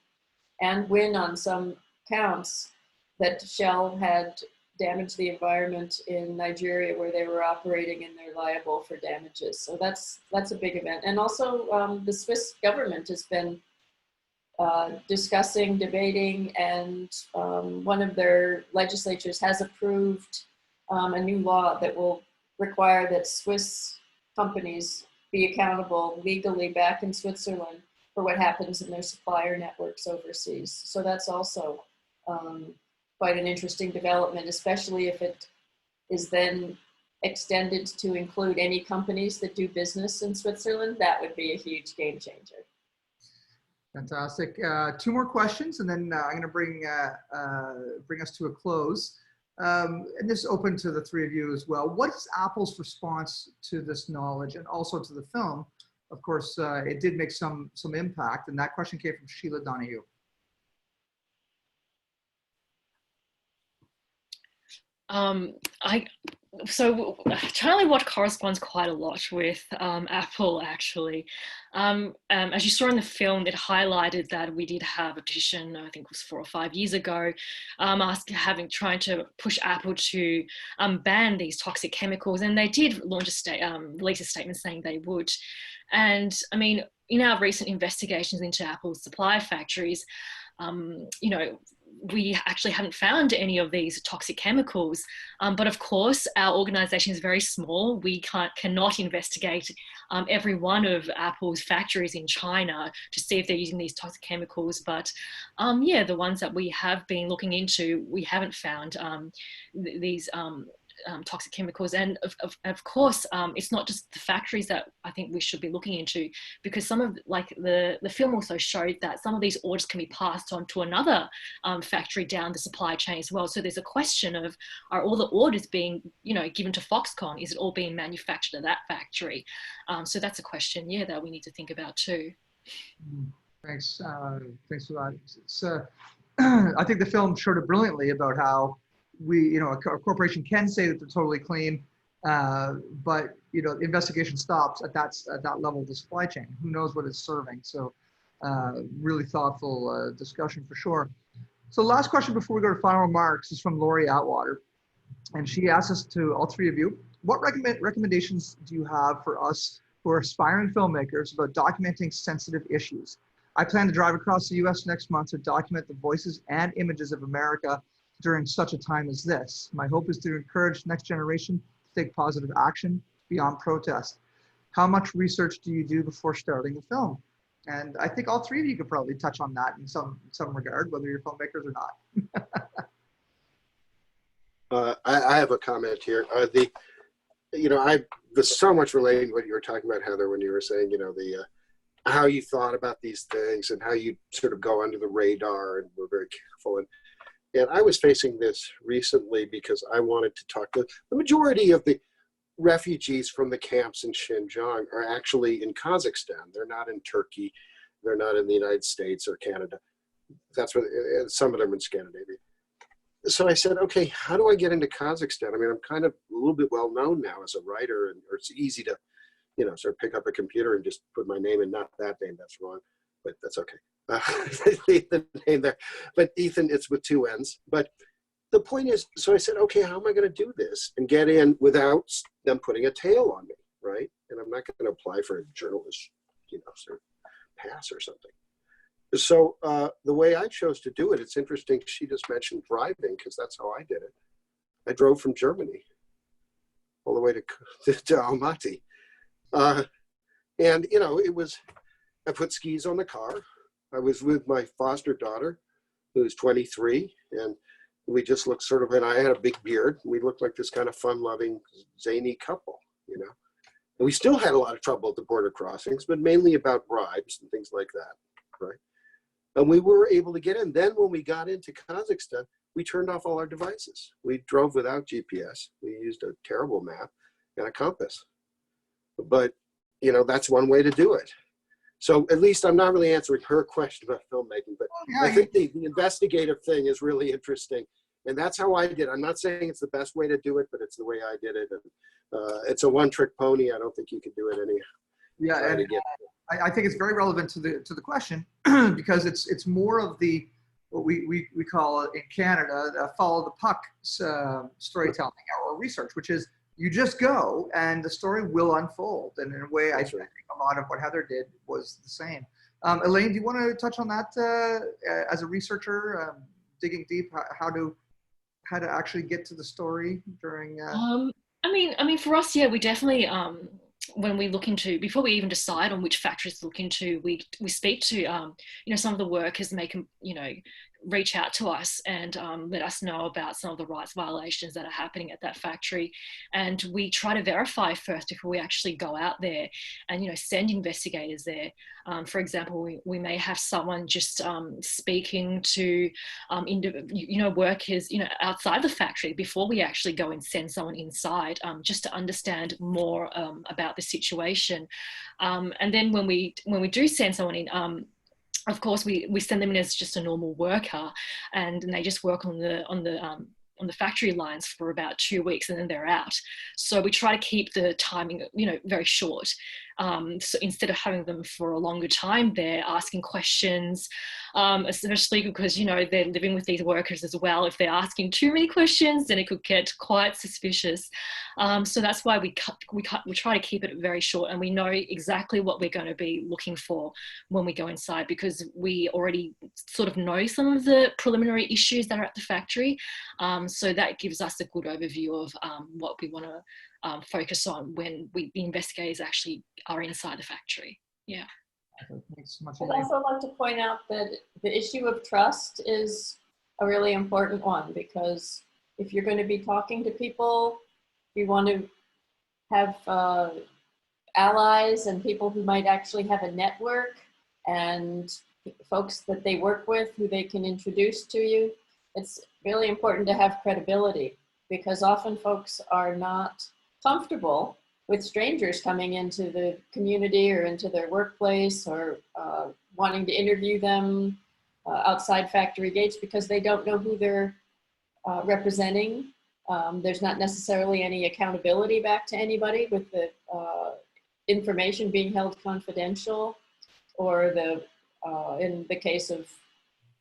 and win on some counts that Shell had damaged the environment in Nigeria where they were operating, and they're liable for damages. So that's a big event. And also the Swiss government has been discussing, debating, and one of their legislatures has approved a new law that will require that Swiss companies be accountable legally back in Switzerland for what happens in their supplier networks overseas. So that's also quite an interesting development, especially if it is then extended to include any companies that do business in Switzerland. That would be a huge game changer. Fantastic. Two more questions, and then I'm going to bring us to a close. And this is open to the three of you as well. What is Apple's response to this knowledge and also to the film? Of course, it did make some impact, and that question came from Sheila Donahue. So Charlie Watt corresponds quite a lot with Apple, actually. As you saw in the film, it highlighted that we did have a petition, I think it was 4 or 5 years ago, trying to push Apple to ban these toxic chemicals, and they did launch release a statement saying they would. And I mean, in our recent investigations into Apple's supply factories, you know, we actually haven't found any of these toxic chemicals. But of course, our organization is very small. We cannot investigate every one of Apple's factories in China to see if they're using these toxic chemicals. But yeah, the ones that we have been looking into, we haven't found these toxic chemicals. And of course, it's not just the factories that I think we should be looking into, because some of, like the film also showed that some of these orders can be passed on to another factory down the supply chain as well. So there's a question of, are all the orders being, you know, given to Foxconn? Is it all being manufactured at that factory? So that's a question, yeah, that we need to think about too. Thanks. Thanks for that. It's, I think the film showed it brilliantly about how a corporation can say that they're totally clean, but the investigation stops at that level of the supply chain. Who knows what it's serving? So, really thoughtful discussion for sure. So, last question before we go to final remarks is from Lori Atwater, and she asks us to all three of you: what recommendations do you have for us who are aspiring filmmakers about documenting sensitive issues? I plan to drive across the U.S. next month to document the voices and images of America during such a time as this. My hope is to encourage the next generation to take positive action beyond protest. How much research do you do before starting a film? And I think all three of you could probably touch on that in some regard, whether you're filmmakers or not. I have a comment here. There's so much relating to what you were talking about, Heather, when you were saying, how you thought about these things and how you sort of go under the radar and were very careful. And I was facing this recently because I wanted to talk to the majority of the refugees from the camps in Xinjiang are actually in Kazakhstan. They're not in Turkey. They're not in the United States or Canada. That's where some of them in Scandinavia. so I said, okay, how do I get into Kazakhstan? I mean, I'm kind of a little bit well known now as a writer, and or it's easy to, you know, sort of pick up a computer and just put my name in, not that name, that's wrong, but that's okay. The name there, but Ethan, it's with 2 N's. But the point is, so I said, okay, how am I going to do this and get in without them putting a tail on me, right? And I'm not going to apply for a journalist, you know, sort of pass or something. So the way I chose to do it, it's interesting. She just mentioned driving, because that's how I did it. I drove from Germany all the way to Almaty. And, you know, I put skis on the car. I was with my foster daughter, who's 23, and we just looked sort of, and I had a big beard. We looked like this kind of fun-loving, zany couple, you know. And we still had a lot of trouble at the border crossings, but mainly about bribes and things like that, right? And we were able to get in. Then when we got into Kazakhstan, we turned off all our devices. We drove without GPS. We used a terrible map and a compass. But, you know, that's one way to do it. So at least I'm not really answering her question about filmmaking, but I think the investigative thing is really interesting. And that's how I did it. I'm not saying it's the best way to do it, but it's the way I did it. And it's a one-trick pony. I don't think you can do it any. Yeah, and I think it's very relevant to the question because it's more of the what we call in Canada follow the puck storytelling or research, which is you just go and the story will unfold. And in a way, I think a lot of what Heather did was the same. Elaine, do you want to touch on that as a researcher, digging deep, how to actually get to the story during? I mean, for us, yeah, we definitely when we look into, before we even decide on which factories to look into, we speak to you know, some of the workers, make them, you know, reach out to us and let us know about some of the rights violations that are happening at that factory, and we try to verify first before we actually go out there and, you know, send investigators there. For example, we may have someone just speaking to you know, workers, you know, outside the factory before we actually go and send someone inside, just to understand more about the situation. And then when we do send someone in, of course, we send them in as just a normal worker, and they just work on the factory lines for about 2 weeks, and then they're out. So we try to keep the timing, you know, very short. So instead of having them for a longer time, they're asking questions, especially because, you know, they're living with these workers as well. If they're asking too many questions, then it could get quite suspicious. So that's why we try to keep it very short, and we know exactly what we're going to be looking for when we go inside, because we already sort of know some of the preliminary issues that are at the factory. So that gives us a good overview of what we want to focus on when the investigators actually are inside the factory. Yeah. I'd also like to point out that the issue of trust is a really important one, because if you're going to be talking to people, you want to have allies and people who might actually have a network and folks that they work with who they can introduce to you. It's really important to have credibility, because often folks are not comfortable with strangers coming into the community or into their workplace, or wanting to interview them outside factory gates, because they don't know who they're representing. There's not necessarily any accountability back to anybody, with the information being held confidential, or in the case of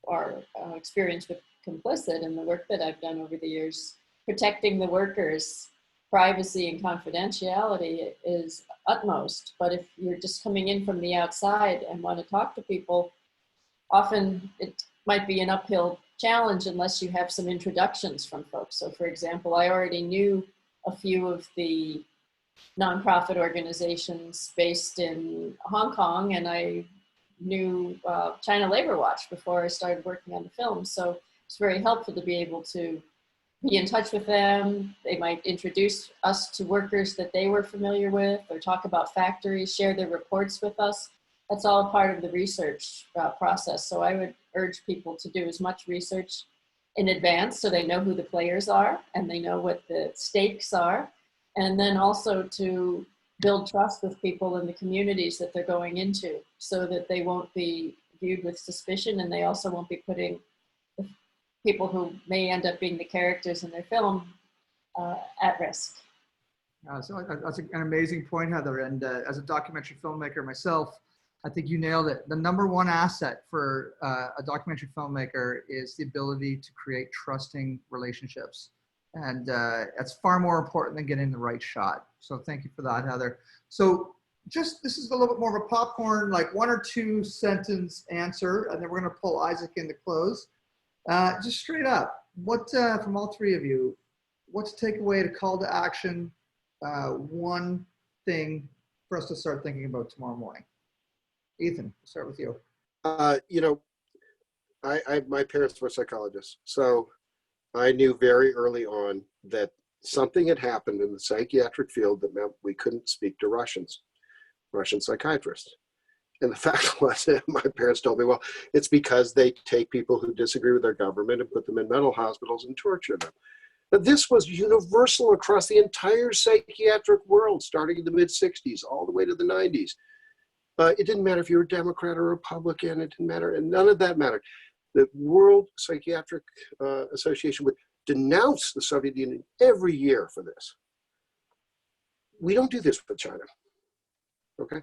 our experience with COMPLICIT and the work that I've done over the years, protecting the workers' privacy and confidentiality is utmost. But if you're just coming in from the outside and want to talk to people, often it might be an uphill challenge unless you have some introductions from folks. So for example, I already knew a few of the nonprofit organizations based in Hong Kong, and I knew China Labor Watch before I started working on the film. So it's very helpful to be able to be in touch with them. They might introduce us to workers that they were familiar with, or talk about factories, share their reports with us. That's all part of the research process. So I would urge people to do as much research in advance so they know who the players are and they know what the stakes are. And then also to build trust with people in the communities that they're going into, so that they won't be viewed with suspicion, and they also won't be putting people who may end up being the characters in their film at risk. So that's an amazing point, Heather. And as a documentary filmmaker myself, I think you nailed it. The number one asset for a documentary filmmaker is the ability to create trusting relationships. And that's far more important than getting the right shot. So thank you for that, Heather. So just, this is a little bit more of a popcorn, like 1 or 2 sentence answer, and then we're gonna pull Isaac in to close. Just straight up, what, from all 3 of you, what's the takeaway, to call to action, one thing for us to start thinking about tomorrow morning? Ethan, we'll start with you. You know, my parents were psychologists, so I knew very early on that something had happened in the psychiatric field that meant we couldn't speak to Russian psychiatrists. And the fact was, my parents told me, well, it's because they take people who disagree with their government and put them in mental hospitals and torture them. But this was universal across the entire psychiatric world, starting in the mid-60s, all the way to the 90s. It didn't matter if you were a Democrat or Republican, it didn't matter, and none of that mattered. The World Psychiatric Association would denounce the Soviet Union every year for this. We don't do this with China, okay?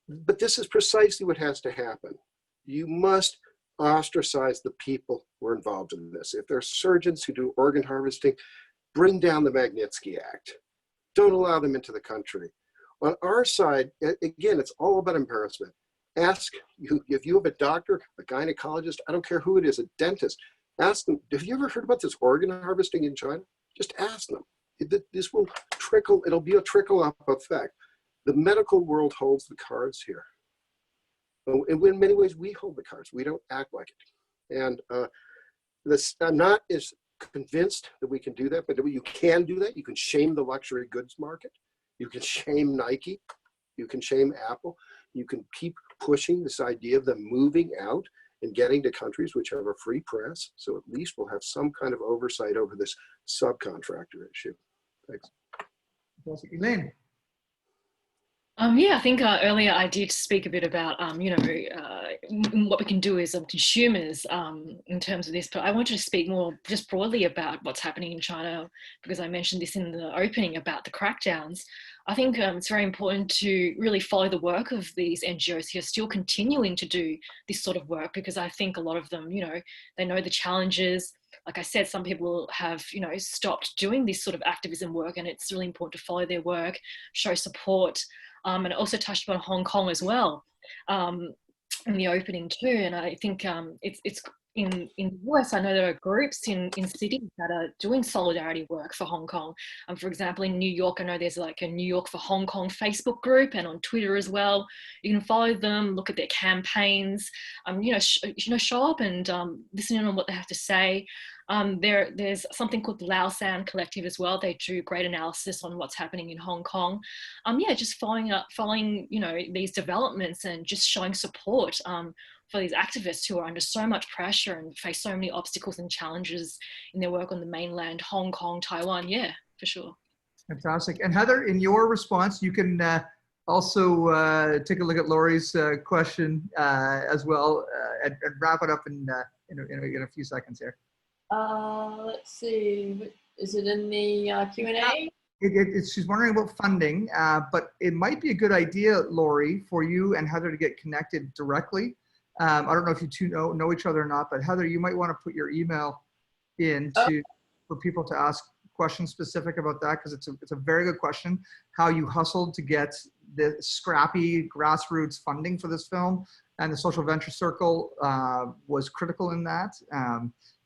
But this is precisely what has to happen. You must ostracize the people who are involved in this. If there are surgeons who do organ harvesting, bring down the Magnitsky Act. Don't allow them into the country. On our side, again, it's all about embarrassment. Ask, if you have a doctor, a gynecologist, I don't care who it is, a dentist, ask them, have you ever heard about this organ harvesting in China? Just ask them. This will trickle, it'll be a trickle-up effect. The medical world holds the cards here. And in many ways, we hold the cards. We don't act like it. And I'm not as convinced that we can do that, but you can do that. You can shame the luxury goods market. You can shame Nike. You can shame Apple. You can keep pushing this idea of them moving out and getting to countries which have a free press. So at least we'll have some kind of oversight over this subcontractor issue. Thanks. Elaine. Yeah, I think earlier I did speak a bit about, what we can do as consumers in terms of this, but I want to speak more just broadly about what's happening in China, because I mentioned this in the opening about the crackdowns. I think it's very important to really follow the work of these NGOs who are still continuing to do this sort of work, because I think a lot of them, they know the challenges. Like I said, some people have, stopped doing this sort of activism work, and it's really important to follow their work, show support. And I also touched on Hong Kong as well in the opening too. And I think it's in the US, I know there are groups in cities that are doing solidarity work for Hong Kong. For example, in New York, I know there's like a New York for Hong Kong Facebook group, and on Twitter as well. You can follow them, look at their campaigns, show up and listen in on what they have to say. There's something called the Lao San Collective as well. They do great analysis on what's happening in Hong Kong. Just following these developments and just showing support for these activists who are under so much pressure and face so many obstacles and challenges in their work on the mainland, Hong Kong, Taiwan. Yeah, for sure. Fantastic. And Heather, in your response, you can also take a look at Laurie's question as well and wrap it up in a few seconds here. Let's see, is it in the Q&A? She's wondering about funding, but it might be a good idea, Laurie, for you and Heather to get connected directly. I don't know if you two know each other or not, but Heather, you might want to put your email in for people to ask questions specific about that, because it's a very good question, how you hustled to get the scrappy grassroots funding for this film, and the Social Venture Circle was critical in that.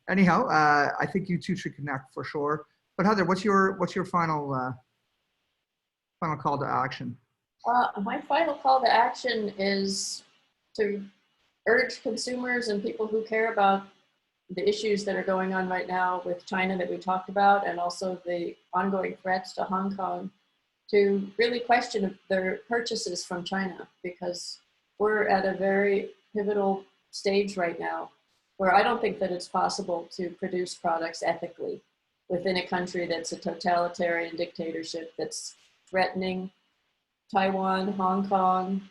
Anyhow, I think you two should connect for sure. But Heather, what's your final call to action? My final call to action is to urge consumers and people who care about the issues that are going on right now with China that we talked about, and also the ongoing threats to Hong Kong, to really question their purchases from China, because we're at a very pivotal stage right now where I don't think that it's possible to produce products ethically within a country that's a totalitarian dictatorship that's threatening Taiwan, Hong Kong,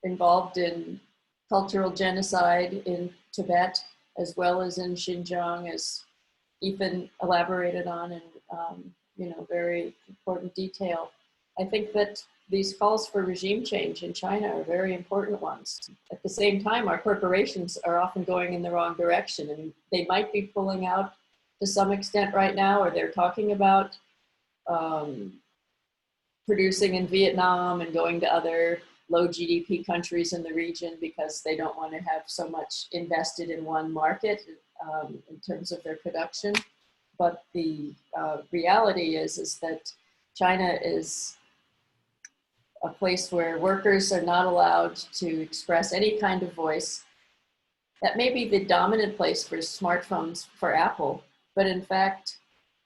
involved in cultural genocide in Tibet, as well as in Xinjiang, as Ethan elaborated on in very important detail. I think that these calls for regime change in China are very important ones. At the same time, our corporations are often going in the wrong direction, and they might be pulling out to some extent right now, or they're talking about producing in Vietnam and going to other low GDP countries in the region because they don't want to have so much invested in one market in terms of their production. But the reality is that China is a place where workers are not allowed to express any kind of voice. That may be the dominant place for smartphones for Apple, but in fact,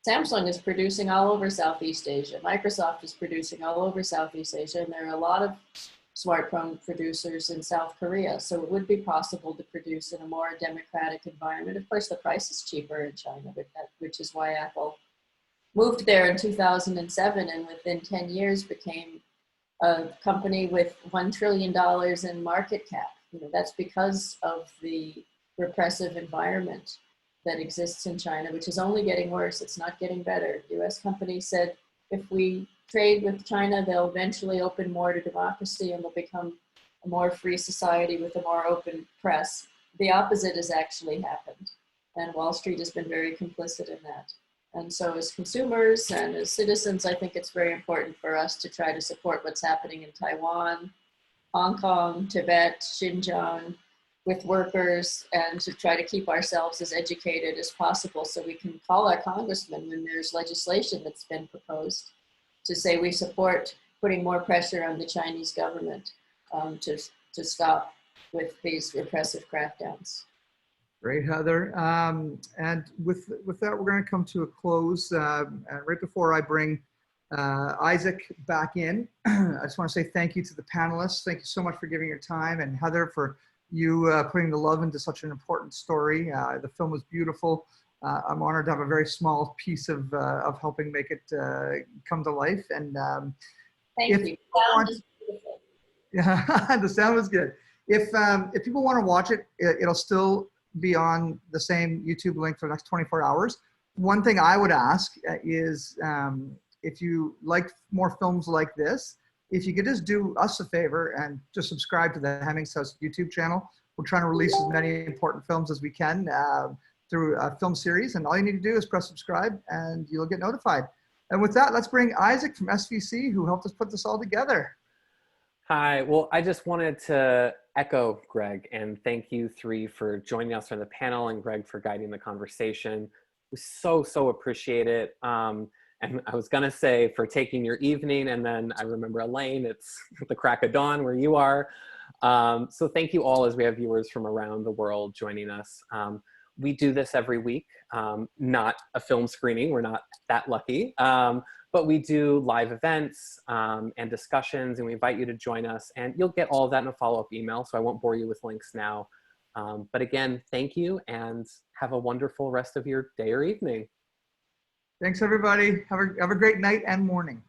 Samsung is producing all over Southeast Asia. Microsoft is producing all over Southeast Asia, and there are a lot of smartphone producers in South Korea. So it would be possible to produce in a more democratic environment. Of course, the price is cheaper in China, which is why Apple moved there in 2007 and within 10 years became a company with $1 trillion in market cap. That's because of the repressive environment that exists in China, which is only getting worse. It's not getting better. US companies said, if we trade with China, they'll eventually open more to democracy and they'll become a more free society with a more open press. The opposite has actually happened. And Wall Street has been very complicit in that. And so as consumers and as citizens, I think it's very important for us to try to support what's happening in Taiwan, Hong Kong, Tibet, Xinjiang, with workers, and to try to keep ourselves as educated as possible so we can call our congressmen when there's legislation that's been proposed to say we support putting more pressure on the Chinese government to stop with these repressive crackdowns. Great, Heather. And with that, we're going to come to a close. Right before I bring Isaac back in, I just want to say thank you to the panelists. Thank you so much for giving your time, and Heather for you putting the love into such an important story. The film was beautiful. I'm honored to have a very small piece of helping make it come to life. And thank you. Sound is beautiful. Yeah, the sound was good. If people want to watch it, it'll still be on the same YouTube link for the next 24 hours. One thing I would ask is if you like more films like this, if you could just do us a favor and just subscribe to the Hemmings House YouTube channel. We're trying to release as many important films as we can through a film series, and all you need to do is press subscribe and you'll get notified. And with that, let's bring Isaac from SVC, who helped us put this all together. Hi, well, I just wanted to echo Greg and thank you three for joining us on the panel and Greg for guiding the conversation. We so appreciate it. And I was gonna say for taking your evening, and then I remember Elaine, it's the crack of dawn where you are. So thank you all as we have viewers from around the world joining us. We do this every week, not a film screening, we're not that lucky, but we do live events and discussions, and we invite you to join us, and you'll get all of that in a follow-up email, so I won't bore you with links now. But again, thank you, and have a wonderful rest of your day or evening. Thanks, everybody. Have a great night and morning.